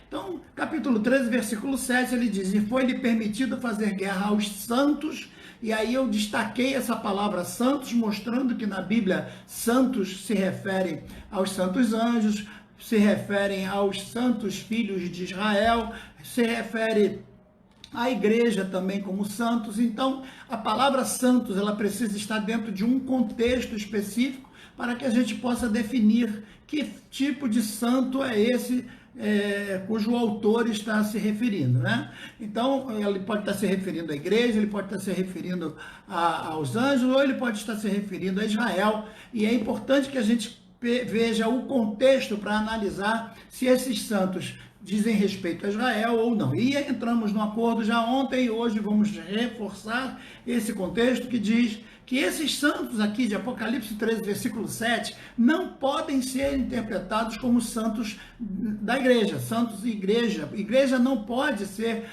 Então, capítulo 13, versículo 7, ele diz: e foi-lhe permitido fazer guerra aos santos. E aí eu destaquei essa palavra santos, mostrando que na Bíblia santos se refere aos santos anjos, se referem aos santos filhos de Israel, se refere à igreja também como santos. Então, a palavra santos, ela precisa estar dentro de um contexto específico para que a gente possa definir que tipo de santo é esse cujo autor está se referindo, né? Então, ele pode estar se referindo à igreja, ele pode estar se referindo aos anjos, ou ele pode estar se referindo a Israel. E é importante que a gente veja o contexto para analisar se esses santos dizem respeito a Israel ou não. E entramos no acordo já ontem e hoje vamos reforçar esse contexto que diz que esses santos aqui de Apocalipse 13, versículo 7, não podem ser interpretados como santos da igreja, santos e igreja. Igreja não pode ser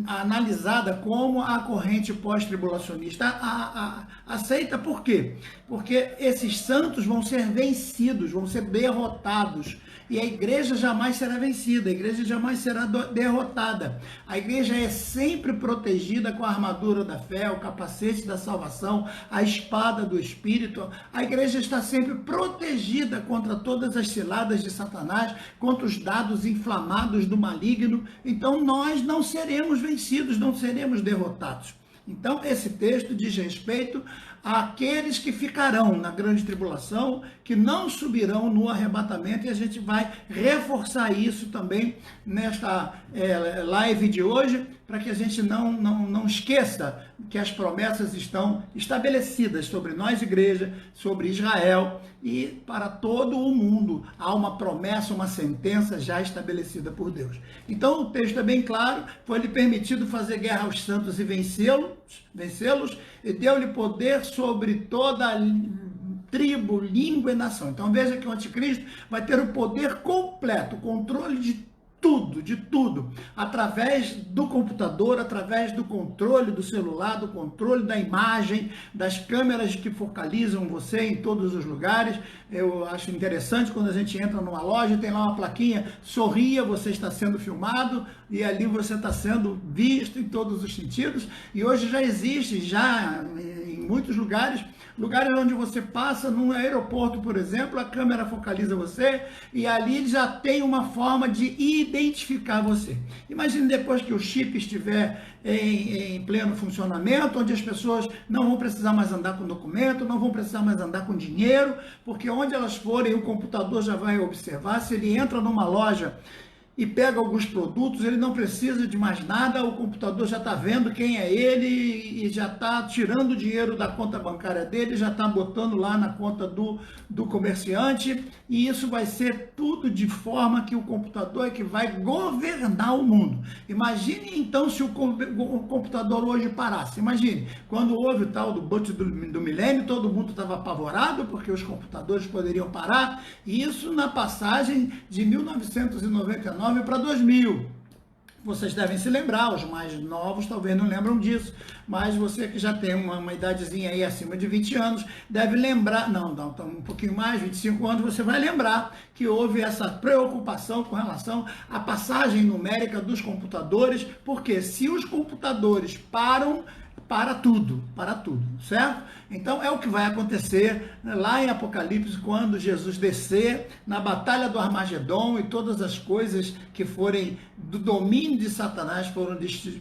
analisada como a corrente pós-tribulacionista aceita. Por quê? Porque esses santos vão ser vencidos, vão ser derrotados. E a igreja jamais será vencida, a igreja jamais será derrotada. A igreja é sempre protegida com a armadura da fé, o capacete da salvação, a espada do Espírito. A igreja está sempre protegida contra todas as ciladas de Satanás, contra os dados inflamados do maligno. Então nós não seremos vencidos, não seremos derrotados. Então, esse texto diz respeito àqueles que ficarão na grande tribulação, que não subirão no arrebatamento, e a gente vai reforçar isso também nesta live de hoje, para que a gente não esqueça que as promessas estão estabelecidas sobre nós, igreja, sobre Israel, e para todo o mundo há uma promessa, uma sentença já estabelecida por Deus. Então, o texto é bem claro: foi-lhe permitido fazer guerra aos santos e vencê-los, e deu-lhe poder sobre toda a tribo, língua e nação. Então veja que o anticristo vai ter o poder completo, o controle de tudo, através do computador, através do controle do celular, do controle da imagem, das câmeras que focalizam você em todos os lugares. Eu acho interessante quando a gente entra numa loja e tem lá uma plaquinha: sorria, você está sendo filmado, e ali você está sendo visto em todos os sentidos. E hoje já existe, em muitos lugares onde você passa, num aeroporto, por exemplo, a câmera focaliza você e ali já tem uma forma de identificar você. Imagine depois que o chip estiver em pleno funcionamento, onde as pessoas não vão precisar mais andar com documento, não vão precisar mais andar com dinheiro, porque onde elas forem, o computador já vai observar. Se ele entra numa loja e pega alguns produtos, ele não precisa de mais nada, o computador já está vendo quem é ele e já está tirando o dinheiro da conta bancária dele, já está botando lá na conta do comerciante, e isso vai ser tudo de forma que o computador é que vai governar o mundo. Imagine então se o computador hoje parasse. Imagine, quando houve o tal do boom do milênio, todo mundo estava apavorado porque os computadores poderiam parar, e isso na passagem de 1999 para 2000. Vocês devem se lembrar, os mais novos talvez não lembram disso, mas você que já tem uma idadezinha aí acima de 20 anos, deve lembrar, um pouquinho mais, 25 anos, você vai lembrar que houve essa preocupação com relação à passagem numérica dos computadores, porque se os computadores param, para tudo, certo? Então é o que vai acontecer lá em Apocalipse, quando Jesus descer na batalha do Armagedon e todas as coisas que forem do domínio de Satanás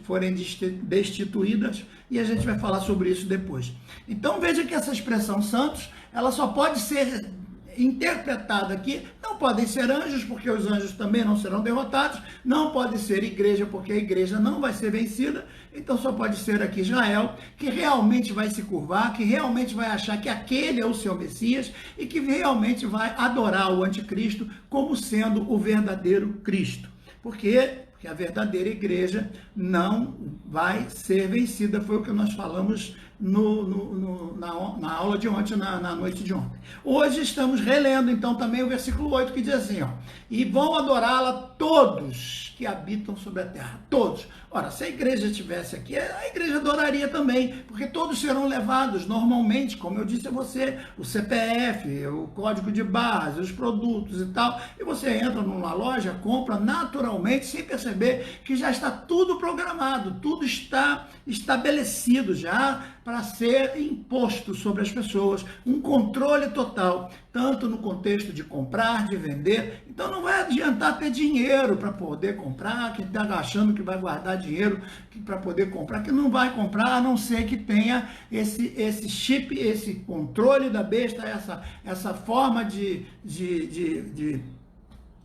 forem destituídas, e a gente vai falar sobre isso depois. Então veja que essa expressão santos, ela só pode ser interpretada aqui, não podem ser anjos, porque os anjos também não serão derrotados, não pode ser igreja, porque a igreja não vai ser vencida, então só pode ser aqui Israel, que realmente vai se curvar, que realmente vai achar que aquele é o seu Messias, e que realmente vai adorar o anticristo como sendo o verdadeiro Cristo. Porque a verdadeira igreja não vai ser vencida. Foi o que nós falamos na aula de ontem, na noite de ontem. Hoje estamos relendo, então, também o versículo 8, que diz assim, ó, e vão adorá-la todos que habitam sobre a terra, todos. Ora, se a igreja estivesse aqui, a igreja adoraria também, porque todos serão levados normalmente, como eu disse a você, o CPF, o código de barras, os produtos e tal, e você entra numa loja, compra naturalmente, sem perceber que já está tudo programado, tudo está estabelecido já para ser imposto sobre as pessoas, um controle total, tanto no contexto de comprar, de vender. Então não vai adiantar ter dinheiro para poder comprar, quem está achando que vai guardar dinheiro para poder comprar, que não vai comprar, a não ser que tenha esse chip, esse controle da besta, essa forma de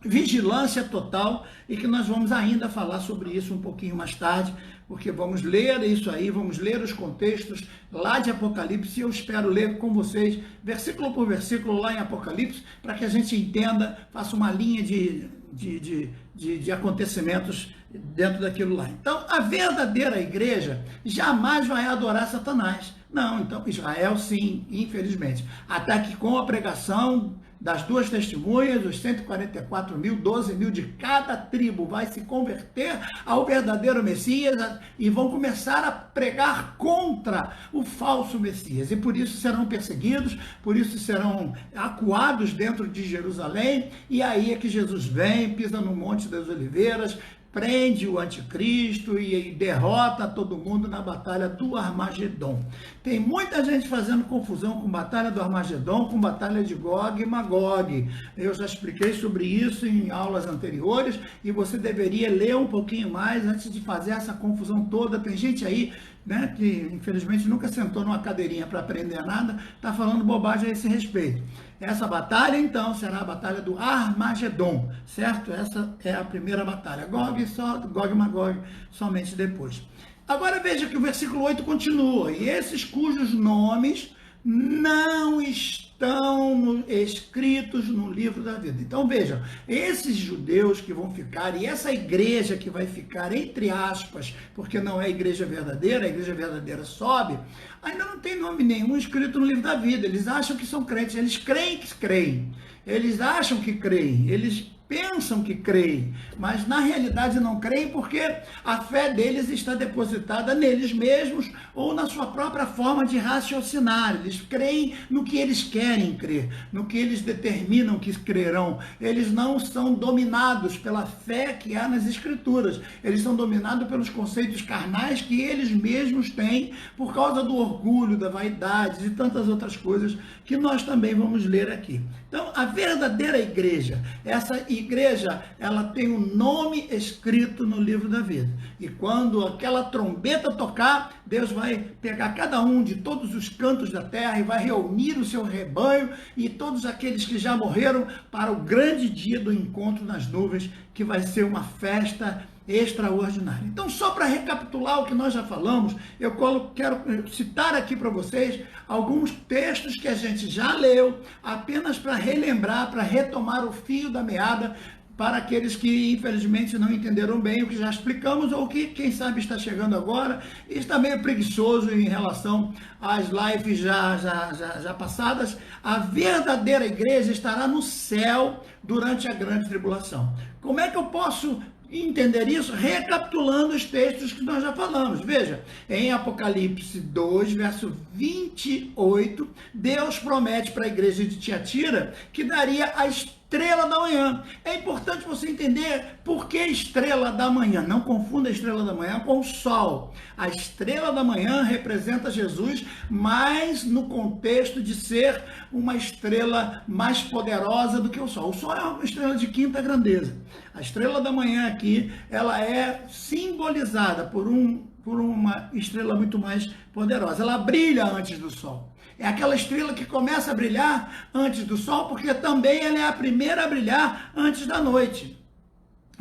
vigilância total, e que nós vamos ainda falar sobre isso um pouquinho mais tarde, porque vamos ler isso aí, vamos ler os contextos lá de Apocalipse, e eu espero ler com vocês, versículo por versículo, lá em Apocalipse, para que a gente entenda, faça uma linha de acontecimentos dentro daquilo lá. Então, a verdadeira igreja jamais vai adorar Satanás. Não, então, Israel sim, infelizmente. Até que com a pregação das duas testemunhas, os 144 mil, 12 mil de cada tribo vai se converter ao verdadeiro Messias e vão começar a pregar contra o falso Messias. E por isso serão perseguidos, por isso serão acuados dentro de Jerusalém, e aí é que Jesus vem, pisa no Monte das Oliveiras, prende o anticristo e derrota todo mundo na batalha do Armagedon. Tem muita gente fazendo confusão com batalha do Armagedon, com batalha de Gog e Magog. Eu já expliquei sobre isso em aulas anteriores, e você deveria ler um pouquinho mais antes de fazer essa confusão toda. Tem gente aí, né, que infelizmente nunca sentou numa cadeirinha para aprender nada, está falando bobagem a esse respeito. Essa batalha, então, será a batalha do Armagedon, certo? Essa é a primeira batalha. Gog e Magog somente depois. Agora veja que o versículo 8 continua. E esses cujos nomes não estão escritos no livro da vida. Então vejam, esses judeus que vão ficar, e essa igreja que vai ficar, entre aspas, porque não é a igreja verdadeira sobe, ainda não tem nome nenhum escrito no livro da vida. Eles acham que são crentes, eles creem que creem, eles acham que creem, eles pensam que creem, mas na realidade não creem, porque a fé deles está depositada neles mesmos ou na sua própria forma de raciocinar. Eles creem no que eles querem crer, no que eles determinam que crerão. Eles não são dominados pela fé que há nas Escrituras. Eles são dominados pelos conceitos carnais que eles mesmos têm, por causa do orgulho, da vaidade e tantas outras coisas que nós também vamos ler aqui. Então, a verdadeira igreja, essa igreja, ela tem um nome escrito no livro da vida. E quando aquela trombeta tocar, Deus vai pegar cada um de todos os cantos da terra e vai reunir o seu rebanho e todos aqueles que já morreram para o grande dia do encontro nas nuvens, que vai ser uma festa extraordinária. Então, só para recapitular o que nós já falamos, eu quero citar aqui para vocês alguns textos que a gente já leu, apenas para relembrar, para retomar o fio da meada, para aqueles que infelizmente não entenderam bem o que já explicamos, ou que quem sabe está chegando agora e está meio preguiçoso em relação às lives já passadas. A verdadeira igreja estará no céu durante a grande tribulação. Como é que eu posso entender isso? Recapitulando os textos que nós já falamos. Veja, em Apocalipse 2, verso 28, Deus promete para a igreja de Tiatira que daria a estrela da manhã. É importante você entender por que estrela da manhã. Não confunda a estrela da manhã com o sol. A estrela da manhã representa Jesus, mas no contexto de ser uma estrela mais poderosa do que o sol. O sol é uma estrela de quinta grandeza. A estrela da manhã aqui, ela é simbolizada por uma estrela muito mais poderosa. Ela brilha antes do sol. É aquela estrela que começa a brilhar antes do sol, porque também ela é a primeira a brilhar antes da noite.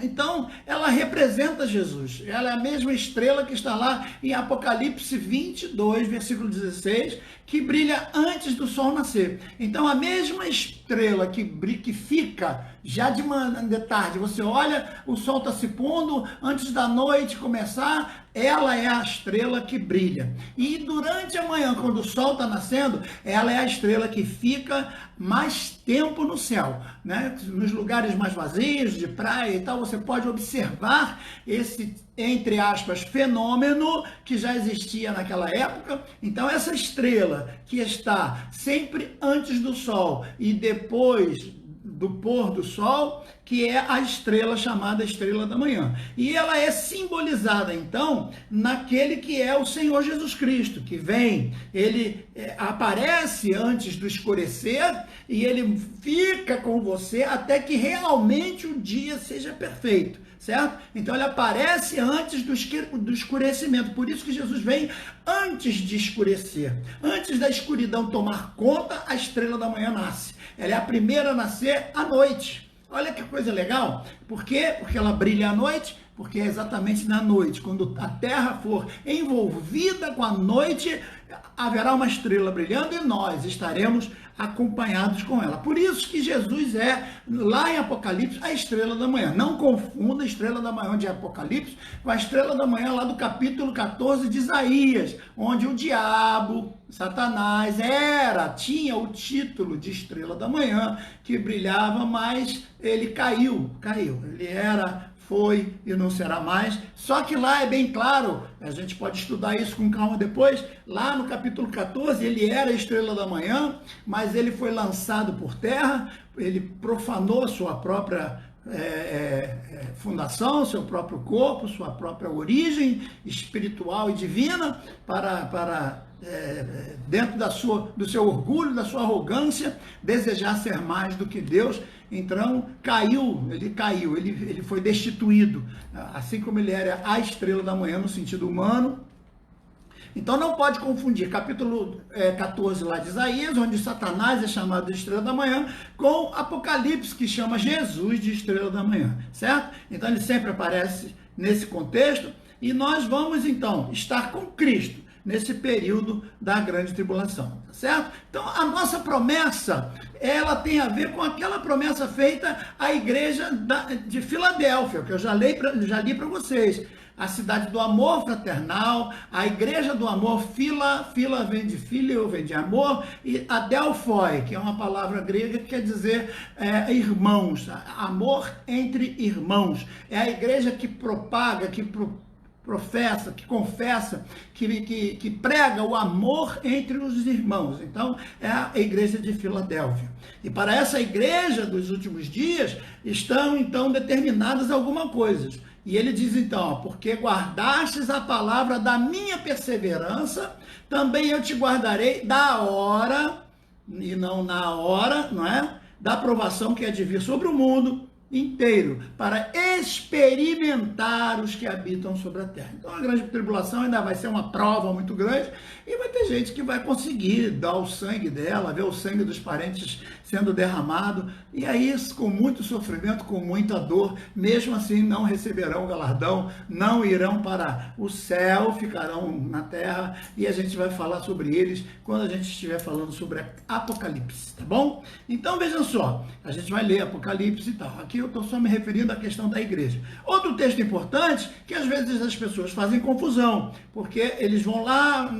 Então, ela representa Jesus. Ela é a mesma estrela que está lá em Apocalipse 22, versículo 16, que brilha antes do sol nascer. Então, a mesma estrela que fica já de tarde, você olha, o sol está se pondo, antes da noite começar, ela é a estrela que brilha. E durante a manhã, quando o sol está nascendo, ela é a estrela que fica mais tempo no céu, né? Nos lugares mais vazios, de praia e tal, você pode observar esse, entre aspas, fenômeno que já existia naquela época. Então, essa estrela que está sempre antes do sol e depois do pôr do sol, que é a estrela chamada estrela da manhã. E ela é simbolizada, então, naquele que é o Senhor Jesus Cristo, que vem, ele aparece antes do escurecer e ele fica com você até que realmente o dia seja perfeito, certo? Então ele aparece antes do escurecimento, por isso que Jesus vem antes de escurecer, antes da escuridão tomar conta, a estrela da manhã nasce. Ela é a primeira a nascer à noite. Olha que coisa legal. Por quê? Porque ela brilha à noite, porque é exatamente na noite, quando a terra for envolvida com a noite, haverá uma estrela brilhando e nós estaremos acompanhados com ela. Por isso que Jesus é, lá em Apocalipse, a estrela da manhã. Não confunda a estrela da manhã de Apocalipse com a estrela da manhã lá do capítulo 14 de Isaías, onde o diabo, Satanás, tinha o título de estrela da manhã, que brilhava, mas ele caiu. Ele foi e não será mais. Só que lá é bem claro, a gente pode estudar isso com calma depois, lá no capítulo 14, ele era a estrela da manhã, mas ele foi lançado por terra, ele profanou sua própria fundação, seu próprio corpo, sua própria origem espiritual e divina, para dentro do seu orgulho, da sua arrogância, desejar ser mais do que Deus. Então ele foi destituído, assim como ele era a estrela da manhã no sentido humano. Então não pode confundir capítulo 14 lá de Isaías, onde Satanás é chamado de estrela da manhã, com Apocalipse, que chama Jesus de estrela da manhã, certo? Então ele sempre aparece nesse contexto, e nós vamos então estar com Cristo nesse período da grande tribulação, certo? Então a nossa promessa, ela tem a ver com aquela promessa feita à igreja de Filadélfia, que eu já li para vocês. A cidade do amor fraternal, a igreja do amor, fila vem de filho, vem de amor, e adelphoi, que é uma palavra grega que quer dizer irmãos, amor entre irmãos. É a igreja que propaga, que professa, que confessa, que prega o amor entre os irmãos. Então, é a igreja de Filadélfia. E para essa igreja dos últimos dias, estão então determinadas algumas coisas. E ele diz então, porque guardastes a palavra da minha perseverança, também eu te guardarei da hora, e não na hora, não é? Da provação que é de vir sobre o mundo inteiro, para experimentar os que habitam sobre a terra. Então a grande tribulação ainda vai ser uma prova muito grande, e vai ter gente que vai conseguir dar o sangue dela, ver o sangue dos parentes sendo derramado, e aí com muito sofrimento, com muita dor, mesmo assim não receberão o galardão, não irão para o céu, ficarão na terra, e a gente vai falar sobre eles quando a gente estiver falando sobre Apocalipse, tá bom? Então vejam só, a gente vai ler Apocalipse e tal. Aqui eu estou só me referindo à questão da igreja. Outro texto importante, que às vezes as pessoas fazem confusão, porque eles vão lá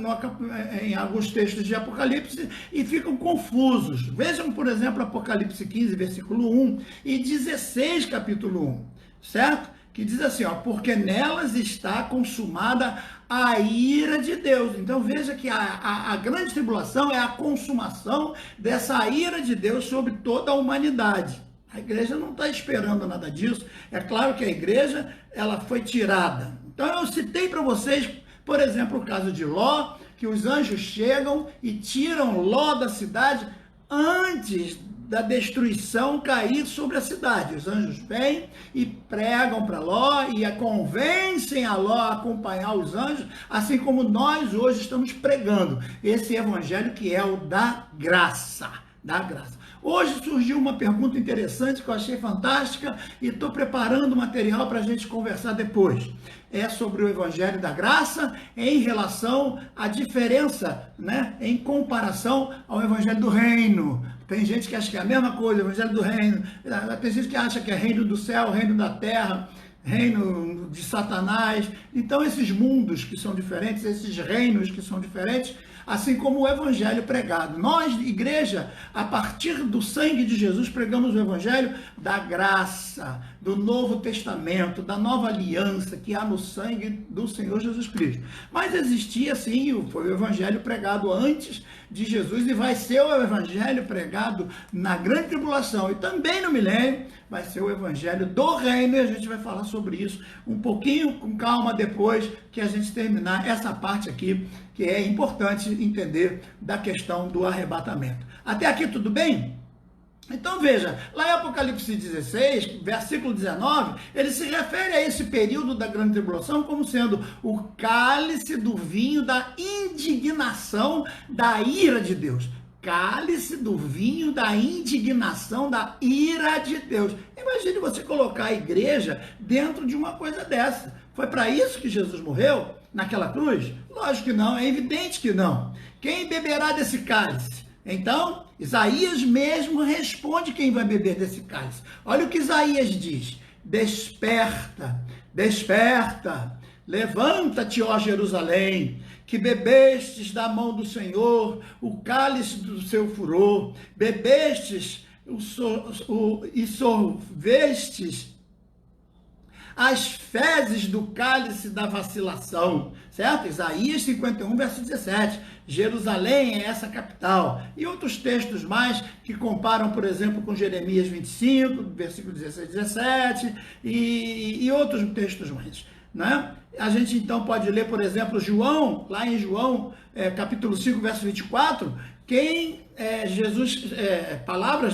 em alguns textos de Apocalipse e ficam confusos. Vejam, por exemplo, Apocalipse 15, versículo 1 e 16, capítulo 1, certo? Que diz assim, ó, porque nelas está consumada a ira de Deus. Então veja que a grande tribulação é a consumação dessa ira de Deus sobre toda a humanidade. A igreja não está esperando nada disso. É claro que a igreja, ela foi tirada. Então eu citei para vocês, por exemplo, o caso de Ló, que os anjos chegam e tiram Ló da cidade antes da destruição cair sobre a cidade. Os anjos vêm e pregam para Ló e convencem a Ló a acompanhar os anjos, assim como nós hoje estamos pregando esse evangelho que é o da graça. da graça. Hoje surgiu uma pergunta interessante que eu achei fantástica e estou preparando material para a gente conversar depois. É sobre o Evangelho da Graça em relação à diferença, né, em comparação ao Evangelho do Reino. Tem gente que acha que é a mesma coisa, o Evangelho do Reino. Tem gente que acha que é reino do céu, reino da terra, reino de Satanás. Então, esses mundos que são diferentes, esses reinos que são diferentes, assim como o Evangelho pregado. Nós, igreja, a partir do sangue de Jesus, pregamos o Evangelho da graça, do Novo Testamento, da nova aliança que há no sangue do Senhor Jesus Cristo. Mas existia, sim, foi o Evangelho pregado antes de Jesus e vai ser o Evangelho pregado na grande tribulação e também no milênio, vai ser o Evangelho do Reino, e a gente vai falar sobre isso um pouquinho com calma depois que a gente terminar essa parte aqui, que é importante entender da questão do arrebatamento. Até aqui tudo bem? Então veja, lá em Apocalipse 16, versículo 19, ele se refere a esse período da grande tribulação como sendo o cálice do vinho da indignação da ira de Deus. Cálice do vinho da indignação da ira de Deus. Imagine você colocar a igreja dentro de uma coisa dessa. Foi para isso que Jesus morreu naquela cruz? Lógico que não, é evidente que não. Quem beberá desse cálice? Então, Isaías mesmo responde quem vai beber desse cálice. Olha o que Isaías diz: desperta, desperta, levanta-te, ó Jerusalém, que bebestes da mão do Senhor o cálice do seu furor, bebestes e sorvestes as fezes do cálice da vacilação, certo? Isaías 51, verso 17. Jerusalém é essa capital. E outros textos mais que comparam, por exemplo, com Jeremias 25, versículo 16 e 17, e outros textos mais, né? A gente então pode ler, por exemplo, João, lá em João, capítulo 5, verso 24, palavras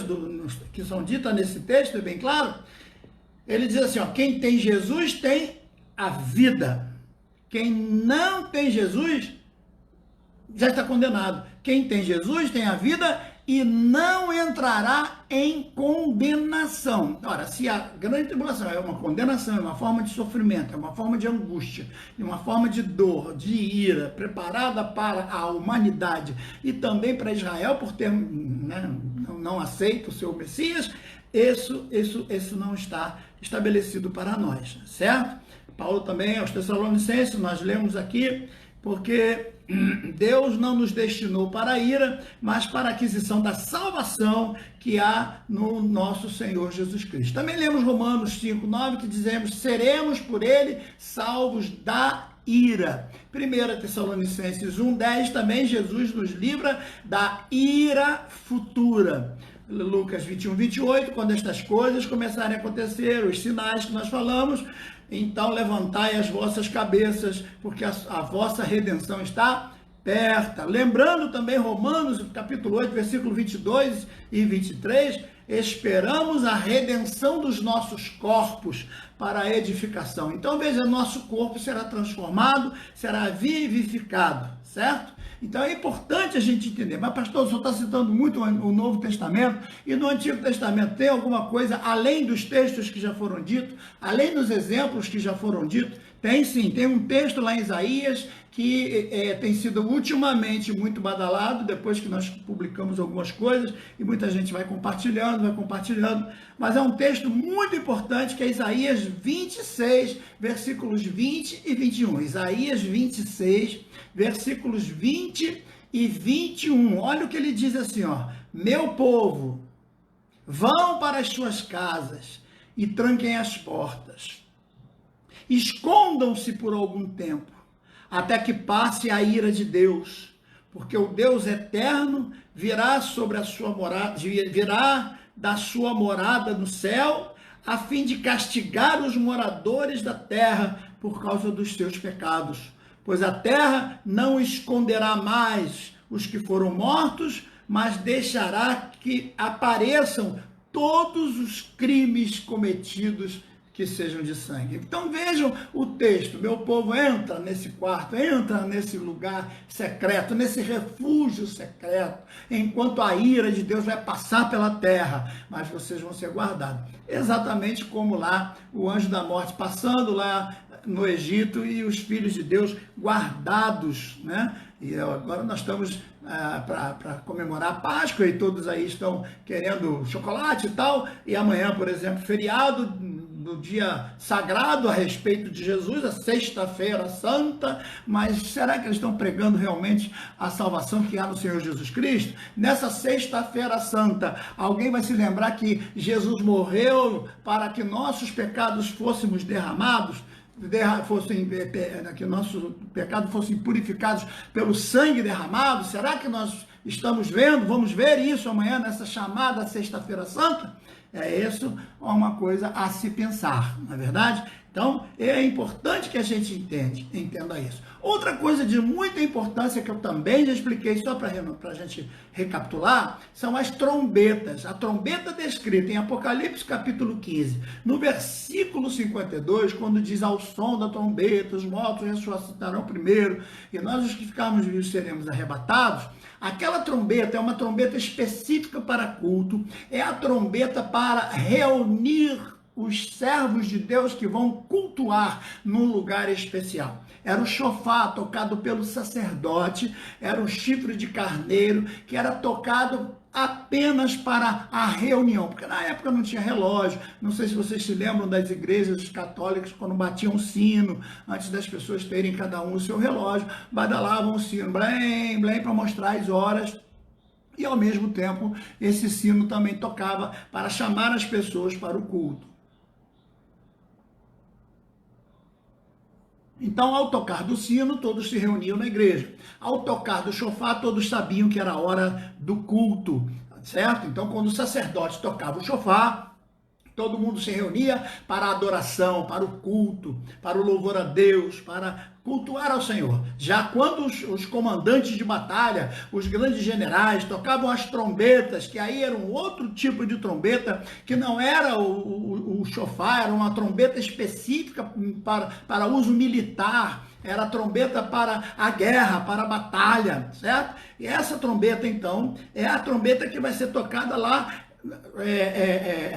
que são ditas nesse texto, é bem claro. Ele diz assim, ó, quem tem Jesus tem a vida. Quem não tem Jesus já está condenado. Quem tem Jesus tem a vida e não entrará em condenação. Ora, se a grande tribulação é uma condenação, é uma forma de sofrimento, é uma forma de angústia, é uma forma de dor, de ira, preparada para a humanidade e também para Israel por ter, né, não aceito o seu Messias, isso não está estabelecido para nós, certo? Paulo também, aos Tessalonicenses, nós lemos aqui, porque Deus não nos destinou para a ira, mas para a aquisição da salvação que há no nosso Senhor Jesus Cristo. Também lemos Romanos 5, 9, que dizemos, seremos por ele salvos da ira. 1 Tessalonicenses 1, 10, também Jesus nos livra da ira futura. Lucas 21, 28, quando estas coisas começarem a acontecer, os sinais que nós falamos, então levantai as vossas cabeças, porque a vossa redenção está perto. Lembrando também Romanos, capítulo 8, versículo 22 e 23, esperamos a redenção dos nossos corpos para a edificação. Então veja, nosso corpo será transformado, será vivificado, certo? Então é importante a gente entender, mas pastor, o senhor está citando muito o Novo Testamento, e no Antigo Testamento tem alguma coisa, além dos textos que já foram ditos, além dos exemplos que já foram ditos? Tem sim, tem um texto lá em Isaías, que tem sido ultimamente muito badalado, depois que nós publicamos algumas coisas, e muita gente vai compartilhando, mas é um texto muito importante, que é Isaías 26, versículos 20 e 21. Isaías 26, versículos 20 e 21. Olha o que ele diz assim, ó: meu povo, vão para as suas casas e tranquem as portas. Escondam-se por algum tempo, até que passe a ira de Deus, porque o Deus eterno virá sobre a sua morada, virá da sua morada no céu, a fim de castigar os moradores da terra por causa dos seus pecados. Pois a terra não esconderá mais os que foram mortos, mas deixará que apareçam todos os crimes cometidos que sejam de sangue. Então vejam o texto, meu povo entra nesse quarto, entra nesse lugar secreto, nesse refúgio secreto, enquanto a ira de Deus vai passar pela terra, mas vocês vão ser guardados. Exatamente como lá o anjo da morte passando lá no Egito e os filhos de Deus guardados, né? E agora nós estamos para comemorar a Páscoa e todos aí estão querendo chocolate e tal, e amanhã, por exemplo, feriado do dia sagrado a respeito de Jesus, a sexta-feira santa, mas será que eles estão pregando realmente a salvação que há no Senhor Jesus Cristo? Nessa sexta-feira santa, alguém vai se lembrar que Jesus morreu para que nossos pecados fôssemos derramados, que nossos pecados fossem purificados pelo sangue derramado? Será que nós estamos vendo, vamos ver isso amanhã nessa chamada sexta-feira santa? Isso é uma coisa a se pensar, não é verdade? Então, é importante que a gente entenda isso. Outra coisa de muita importância que eu também já expliquei, só para a gente recapitular, são as trombetas. A trombeta descrita em Apocalipse capítulo 15, no versículo 52, quando diz: ao som da trombeta, os mortos ressuscitarão primeiro, e nós os que ficarmos vivos seremos arrebatados. Aquela trombeta é uma trombeta específica para culto, é a trombeta para reunir os servos de Deus que vão cultuar num lugar especial. Era o chofar tocado pelo sacerdote, era o chifre de carneiro que era tocado apenas para a reunião, porque na época não tinha relógio. Não sei se vocês se lembram das igrejas católicas, quando batiam o sino, antes das pessoas terem cada um o seu relógio, badalavam o sino, blém, blém, para mostrar as horas. E ao mesmo tempo, esse sino também tocava para chamar as pessoas para o culto. Então, ao tocar do sino, todos se reuniam na igreja. Ao tocar do chofar, todos sabiam que era a hora do culto, certo? Então, quando o sacerdote tocava o chofar, todo mundo se reunia para a adoração, para o culto, para o louvor a Deus, para cultuar ao Senhor. Já quando os comandantes de batalha, os grandes generais, tocavam as trombetas, que aí era um outro tipo de trombeta, que não era o chofar, era uma trombeta específica para uso militar, era a trombeta para a guerra, para a batalha, certo? E essa trombeta, então, é a trombeta que vai ser tocada lá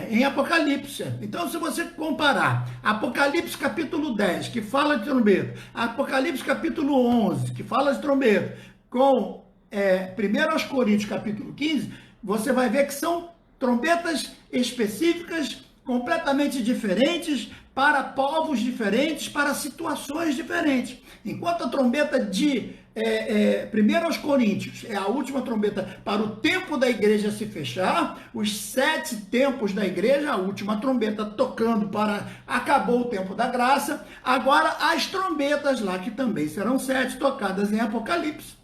em Apocalipse. Então, se você comparar Apocalipse capítulo 10, que fala de trombeta, Apocalipse capítulo 11, que fala de trombeta, com 1 Coríntios capítulo 15, você vai ver que são trombetas específicas, completamente diferentes, para povos diferentes, para situações diferentes. Enquanto a trombeta de 1 Coríntios é a última trombeta para o tempo da igreja se fechar, os 7 tempos da igreja, a última trombeta tocando para acabou o tempo da graça. Agora as trombetas lá, que também serão 7, tocadas em Apocalipse,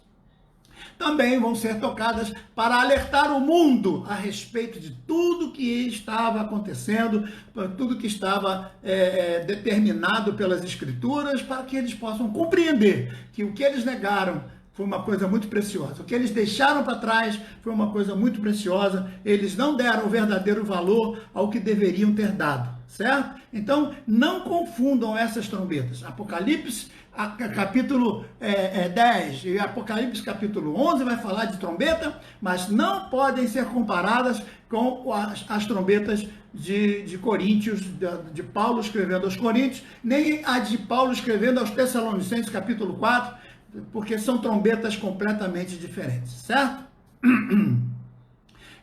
também vão ser tocadas para alertar o mundo a respeito de tudo que estava acontecendo, tudo que estava determinado pelas Escrituras, para que eles possam compreender que o que eles negaram foi uma coisa muito preciosa. O que eles deixaram para trás foi uma coisa muito preciosa. Eles não deram o verdadeiro valor ao que deveriam ter dado, certo? Então, não confundam essas trombetas. Apocalipse capítulo 10 e Apocalipse capítulo 11 vai falar de trombeta, mas não podem ser comparadas com as trombetas de Coríntios, de Paulo escrevendo aos Coríntios, nem a de Paulo escrevendo aos Tessalonicenses capítulo 4, porque são trombetas completamente diferentes, certo?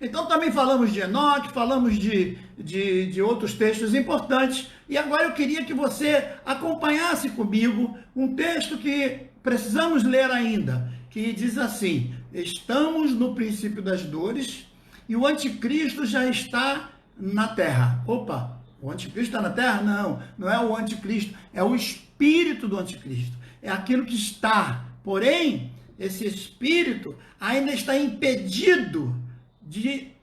Então também falamos de Enoque, falamos de outros textos importantes, e agora eu queria que você acompanhasse comigo um texto que precisamos ler ainda, que diz assim: estamos no princípio das dores e o anticristo já está na terra. Opa, o anticristo está na terra? Não, não é o anticristo, é o espírito do anticristo, é aquilo que está, porém, esse espírito ainda está impedido de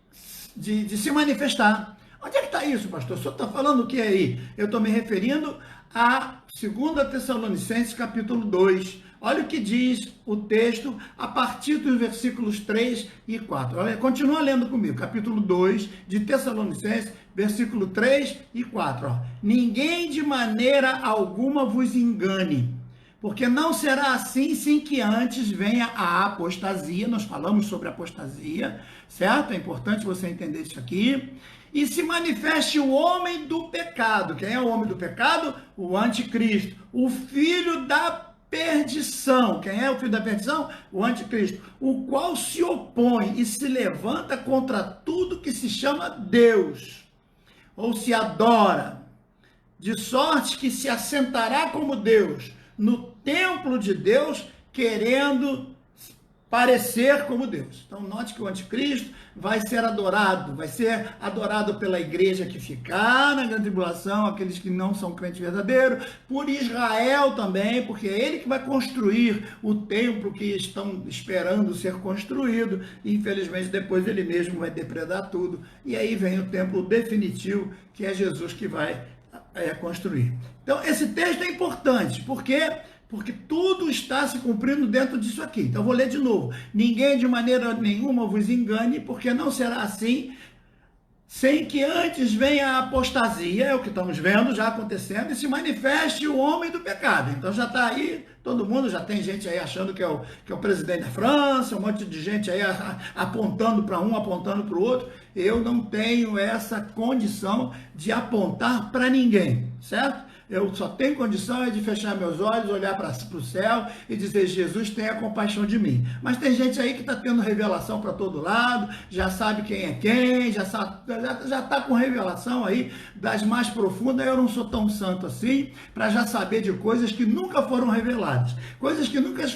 se manifestar. Onde é que está isso, pastor? O senhor está falando o que aí? Eu estou me referindo a 2 Tessalonicenses capítulo 2, Olha o que diz o texto a partir dos versículos 3 e 4. Olha, continua lendo comigo, capítulo 2 de Tessalonicenses, versículo 3 e 4. Ó. Ninguém de maneira alguma vos engane, porque não será assim sem que antes venha a apostasia. Nós falamos sobre apostasia, certo? É importante você entender isso aqui. E se manifeste o homem do pecado. Quem é o homem do pecado? O anticristo, o filho da perdição. Quem é o filho da perdição? O anticristo, o qual se opõe e se levanta contra tudo que se chama Deus, ou se adora, de sorte que se assentará como Deus no templo de Deus, querendo parecer como Deus. Então note que o anticristo vai ser adorado pela igreja que ficar na grande tribulação, aqueles que não são crentes verdadeiros, por Israel também, porque é ele que vai construir o templo que estão esperando ser construído, e infelizmente depois ele mesmo vai depredar tudo, e aí vem o templo definitivo, que é Jesus que vai construir. Então esse texto é importante, porque tudo está se cumprindo dentro disso aqui. Então, vou ler de novo. Ninguém de maneira nenhuma vos engane, porque não será assim, sem que antes venha a apostasia, é o que estamos vendo já acontecendo, e se manifeste o homem do pecado. Então, já está aí, todo mundo, já tem gente aí achando que é o presidente da França, um monte de gente aí apontando para um, apontando para o outro. Eu não tenho essa condição de apontar para ninguém, certo? Eu só tenho condição de fechar meus olhos, olhar para o céu e dizer, Jesus, tenha compaixão de mim. Mas tem gente aí que está tendo revelação para todo lado, já sabe quem é quem, já está com revelação aí das mais profundas. Eu não sou tão santo assim, para já saber de coisas que nunca foram reveladas, coisas que nunca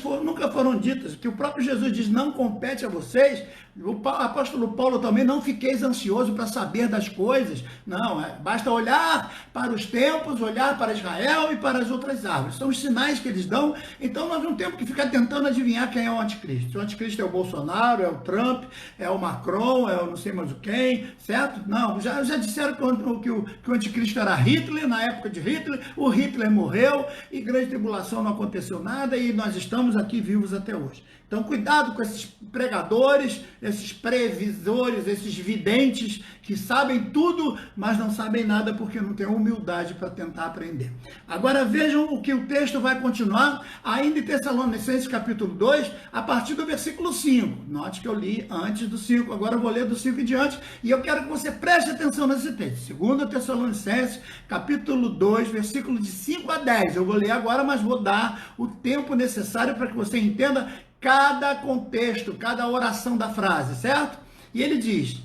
foram ditas, que o próprio Jesus diz, não compete a vocês. O apóstolo Paulo também, não fiqueis ansioso para saber das coisas, não, basta olhar para os tempos, olhar para Israel e para as outras árvores, são os sinais que eles dão. Então nós não temos que ficar tentando adivinhar quem é o anticristo. O anticristo é o Bolsonaro, é o Trump, é o Macron, é o não sei mais o quem, certo? Não, já disseram que o anticristo era Hitler, na época de Hitler, o Hitler morreu e grande tribulação não aconteceu nada e nós estamos aqui vivos até hoje. Então, cuidado com esses pregadores, esses previsores, esses videntes que sabem tudo, mas não sabem nada porque não têm humildade para tentar aprender. Agora vejam o que o texto vai continuar, ainda em Tessalonicenses capítulo 2, a partir do versículo 5. Note que eu li antes do 5, agora eu vou ler do 5 em diante, e eu quero que você preste atenção nesse texto. 2 Tessalonicenses capítulo 2, versículo de 5 a 10. Eu vou ler agora, mas vou dar o tempo necessário para que você entenda cada contexto, cada oração da frase, certo? E ele diz,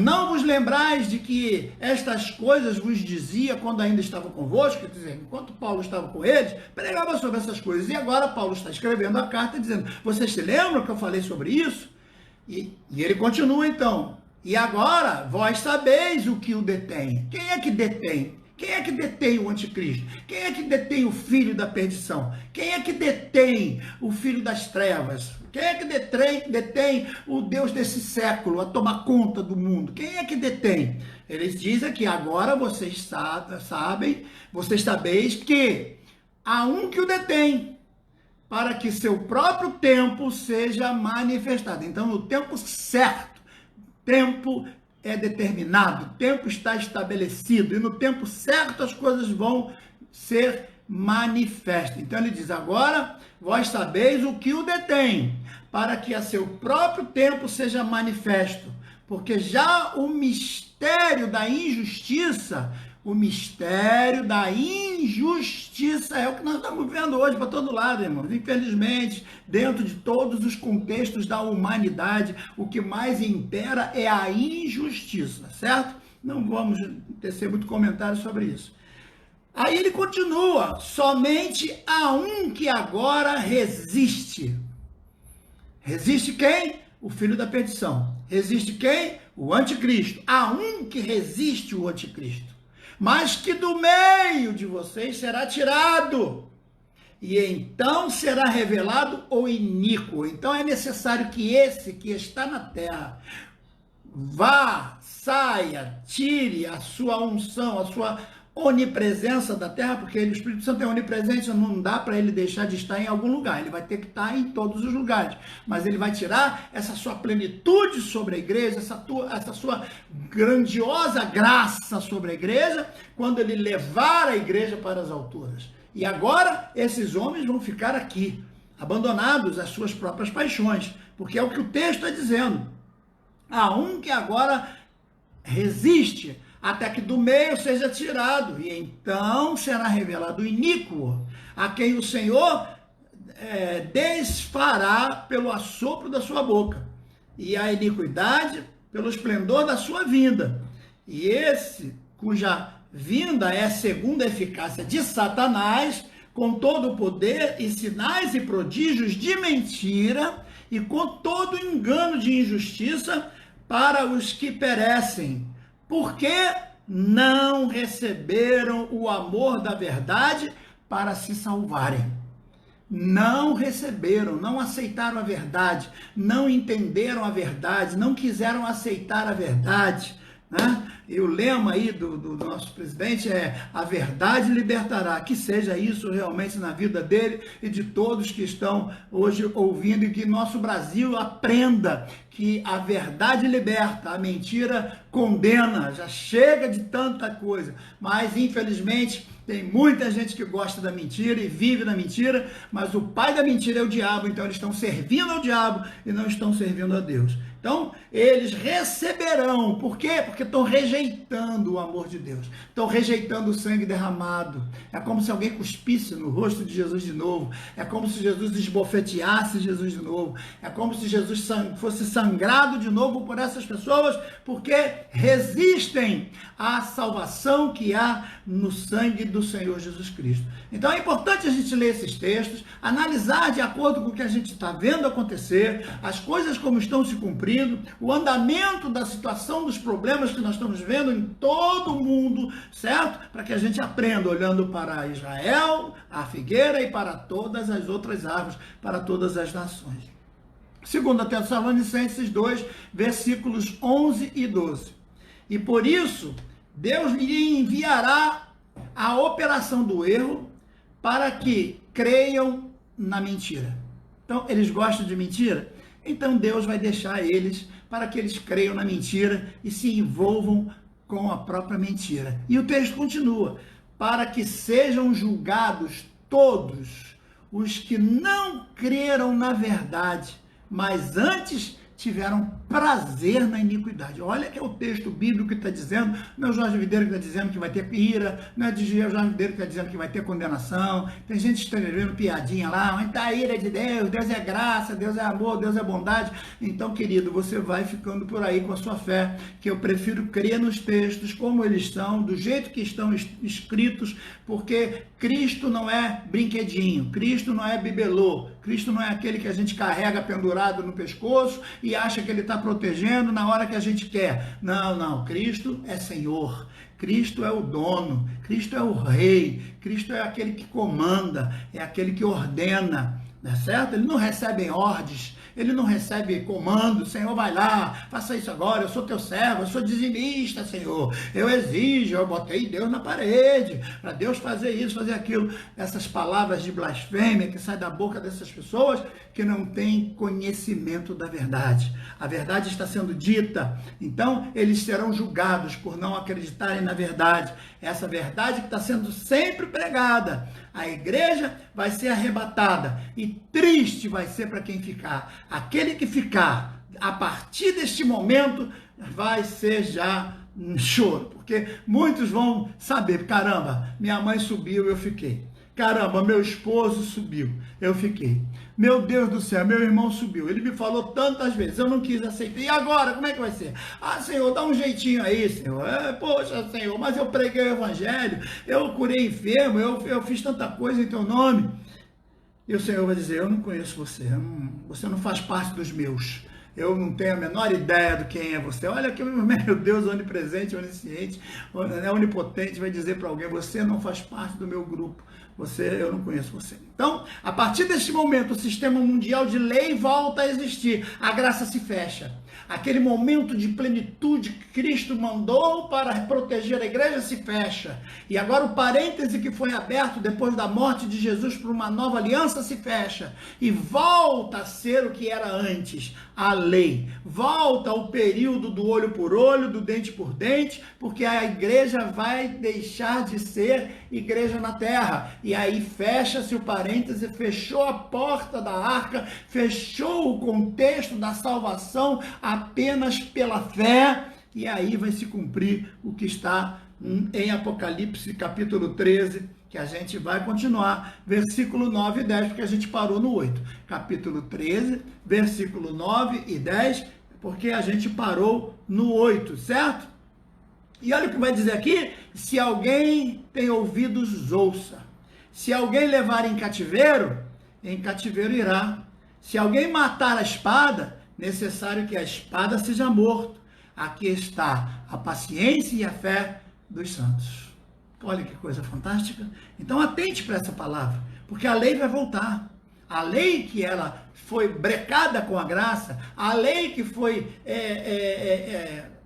não vos lembrais de que estas coisas vos dizia quando ainda estava convosco, quer dizer, enquanto Paulo estava com eles, pregava sobre essas coisas, e agora Paulo está escrevendo a carta dizendo, vocês se lembram que eu falei sobre isso? E ele continua então, e agora vós sabeis o que o detém. Quem é que detém? Quem é que detém o anticristo? Quem é que detém o filho da perdição? Quem é que detém o filho das trevas? Quem é que detém o Deus desse século a tomar conta do mundo? Quem é que detém? Eles dizem que agora vocês sabem, vocês sabeis que há um que o detém, para que seu próprio tempo seja manifestado. Então, no tempo certo, tempo é determinado, o tempo está estabelecido, e no tempo certo as coisas vão ser manifestas. Então ele diz, agora vós sabeis o que o detém, para que a seu próprio tempo seja manifesto, porque já o mistério da injustiça é o que nós estamos vendo hoje para todo lado, irmãos. Infelizmente, dentro de todos os contextos da humanidade, o que mais impera é a injustiça, certo? Não vamos tecer muito comentário sobre isso. Aí ele continua, somente há um que agora resiste. Resiste quem? O filho da perdição. Resiste quem? O anticristo. Há um que resiste o anticristo, mas que do meio de vocês será tirado, e então será revelado o iníquo. Então é necessário que esse que está na terra saia, tire a sua unção, a sua onipresença da terra, porque o Espírito Santo é onipresente, não dá para ele deixar de estar em algum lugar, ele vai ter que estar em todos os lugares, mas ele vai tirar essa sua plenitude sobre a igreja, essa sua grandiosa graça sobre a igreja, quando ele levar a igreja para as alturas. E agora, esses homens vão ficar aqui, abandonados às suas próprias paixões, porque é o que o texto está dizendo. Há um que agora resiste, até que do meio seja tirado, e então será revelado o iníquo, a quem o Senhor desfará pelo assopro da sua boca, e a iniquidade pelo esplendor da sua vinda. E esse, cuja vinda é segundo a eficácia de Satanás, com todo o poder e sinais e prodígios de mentira, e com todo engano de injustiça para os que perecem, porque não receberam o amor da verdade para se salvarem. Não receberam, não aceitaram a verdade, não entenderam a verdade, não quiseram aceitar a verdade, né? E o lema aí do nosso presidente é: a verdade libertará. Que seja isso realmente na vida dele e de todos que estão hoje ouvindo, e que nosso Brasil aprenda que a verdade liberta, a mentira condena. Já chega de tanta coisa, mas infelizmente tem muita gente que gosta da mentira e vive na mentira, mas o pai da mentira é o diabo, então eles estão servindo ao diabo e não estão servindo a Deus. Então, eles receberão. Por quê? Porque estão rejeitando o amor de Deus. Estão rejeitando o sangue derramado. É como se alguém cuspisse no rosto de Jesus de novo. É como se Jesus esbofeteasse Jesus de novo. É como se Jesus fosse sangrado de novo por essas pessoas, porque resistem à salvação que há no sangue do Senhor Jesus Cristo. Então, é importante a gente ler esses textos, analisar de acordo com o que a gente está vendo acontecer, as coisas como estão se cumprindo, o andamento da situação, dos problemas que nós estamos vendo em todo o mundo, certo? Para que a gente aprenda olhando para Israel, a figueira, e para todas as outras árvores, para todas as nações. 2 Tessalonicenses 2, versículos 11 e 12. E por isso, Deus lhe enviará a operação do erro para que creiam na mentira. Então, eles gostam de mentira? Então Deus vai deixar eles para que eles creiam na mentira e se envolvam com a própria mentira. E o texto continua: para que sejam julgados todos os que não creram na verdade, mas antes tiveram prazer na iniquidade. Olha que é o texto bíblico que está dizendo, não é o Jorge Videira que está dizendo que vai ter ira, não é o Jorge Videira que está dizendo que vai ter condenação. Tem gente escrevendo piadinha lá: onde está a ira de Deus? Deus é graça, Deus é amor, Deus é bondade. Então, querido, você vai ficando por aí com a sua fé, que eu prefiro crer nos textos como eles são, do jeito que estão escritos, porque Cristo não é brinquedinho, Cristo não é bibelô, Cristo não é aquele que a gente carrega pendurado no pescoço e acha que ele está protegendo na hora que a gente quer. Não, não. Cristo é Senhor. Cristo é o dono. Cristo é o rei. Cristo é aquele que comanda. É aquele que ordena. Não é certo? Ele não recebe ordens. Ele não recebe comando: Senhor, vai lá, faça isso agora, eu sou teu servo, eu sou dizimista, Senhor, eu exijo, eu botei Deus na parede, para Deus fazer isso, fazer aquilo. Essas palavras de blasfêmia que saem da boca dessas pessoas que não têm conhecimento da verdade. A verdade está sendo dita, então eles serão julgados por não acreditarem na verdade. Essa verdade que está sendo sempre pregada. A igreja vai ser arrebatada e triste vai ser para quem ficar. Aquele que ficar, a partir deste momento, vai ser já choro, porque muitos vão saber: caramba, minha mãe subiu, eu fiquei. Caramba, meu esposo subiu, eu fiquei. Meu Deus do céu, meu irmão subiu, ele me falou tantas vezes, eu não quis aceitar. E agora, como é que vai ser? Ah, Senhor, dá um jeitinho aí, Senhor. Poxa, Senhor, mas eu preguei o evangelho, eu curei enfermo, eu fiz tanta coisa em teu nome. E o Senhor vai dizer: eu não conheço você, você não faz parte dos meus. Eu não tenho a menor ideia de quem é você. Olha que meu Deus onipresente, onisciente, onipotente vai dizer para alguém: você não faz parte do meu grupo. eu não conheço você. Então, a partir deste momento, o sistema mundial de lei volta a existir. A graça se fecha. Aquele momento de plenitude que Cristo mandou para proteger a igreja se fecha. E agora o parêntese que foi aberto depois da morte de Jesus para uma nova aliança se fecha. E volta a ser o que era antes, a lei. Volta ao período do olho por olho, do dente por dente, porque a igreja vai deixar de ser igreja na terra. E aí fecha-se o parêntese, fechou a porta da arca, fechou o contexto da salvação apenas pela fé, e aí vai se cumprir o que está em Apocalipse capítulo 13, que a gente vai continuar, versículo 9 e 10, porque a gente parou no 8. Capítulo 13, versículo 9 e 10, porque a gente parou no 8, certo? E olha o que vai dizer aqui: se alguém tem ouvidos, ouça. Se alguém levar em cativeiro irá. Se alguém matar a espada, necessário que a espada seja morto. Aqui está a paciência e a fé dos santos. Olha que coisa fantástica. Então atente para essa palavra, porque a lei vai voltar. A lei que ela foi brecada com a graça, a lei que foi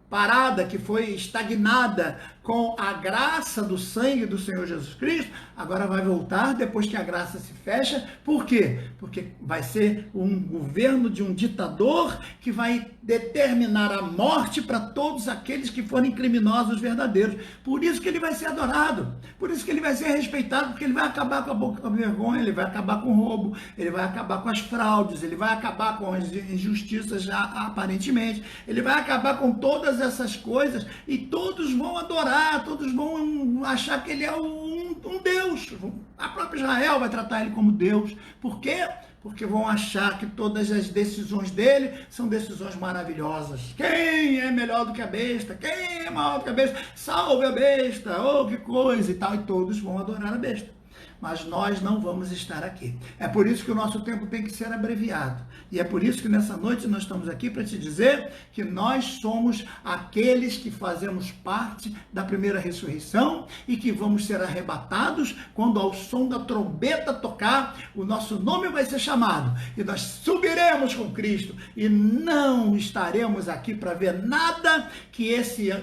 parada, que foi estagnada com a graça do sangue do Senhor Jesus Cristo, agora vai voltar depois que a graça se fecha. Por quê? Porque vai ser um governo de um ditador que vai determinar a morte para todos aqueles que forem criminosos verdadeiros. Por isso que ele vai ser adorado, por isso que ele vai ser respeitado, porque ele vai acabar com a vergonha, ele vai acabar com o roubo, ele vai acabar com as fraudes, ele vai acabar com as injustiças já aparentemente, ele vai acabar com todas essas coisas e todos vão adorar, todos vão achar que ele é um Deus. A própria Israel vai tratar ele como Deus. Por quê? Porque vão achar que todas as decisões dele são decisões maravilhosas. Quem é melhor do que a besta? Quem é maior do que a besta? Salve a besta! Oh, que coisa e tal. E todos vão adorar a besta. Mas nós não vamos estar aqui. É por isso que o nosso tempo tem que ser abreviado. E é por isso que nessa noite nós estamos aqui para te dizer que nós somos aqueles que fazemos parte da primeira ressurreição e que vamos ser arrebatados quando ao som da trombeta tocar, o nosso nome vai ser chamado e nós subiremos com Cristo e não estaremos aqui para ver nada que esse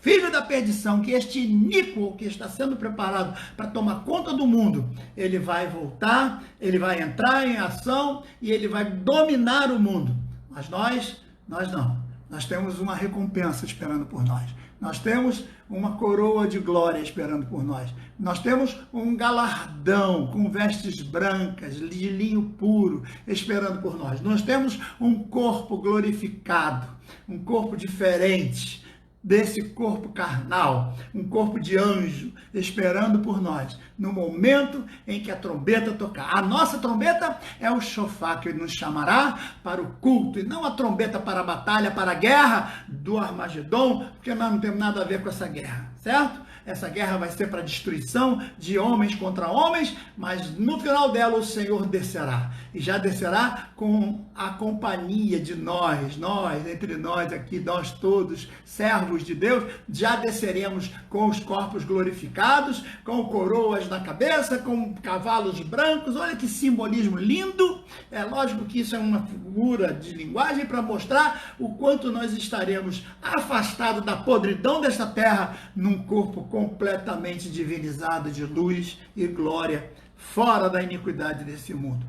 filho da perdição, que este iníquo que está sendo preparado para tomar conta do mundo, ele vai voltar, ele vai entrar em ação e ele vai dominar o mundo. Mas nós não. Nós temos uma recompensa esperando por nós. Nós temos uma coroa de glória esperando por nós. Nós temos um galardão com vestes brancas, de linho puro, esperando por nós. Nós temos um corpo glorificado, um corpo diferente desse corpo carnal, um corpo de anjo esperando por nós, no momento em que a trombeta tocar. A nossa trombeta é o shofar que nos chamará para o culto, e não a trombeta para a batalha, para a guerra do Armagedon, porque nós não temos nada a ver com essa guerra, certo? Essa guerra vai ser para destruição de homens contra homens, mas no final dela o Senhor descerá. E já descerá com a companhia de nós, entre nós aqui, nós todos, servos de Deus, já desceremos com os corpos glorificados, com coroas na cabeça, com cavalos brancos. Olha que simbolismo lindo. É lógico que isso é uma figura de linguagem para mostrar o quanto nós estaremos afastados da podridão desta terra num corpo completamente divinizado de luz e glória, fora da iniquidade desse mundo.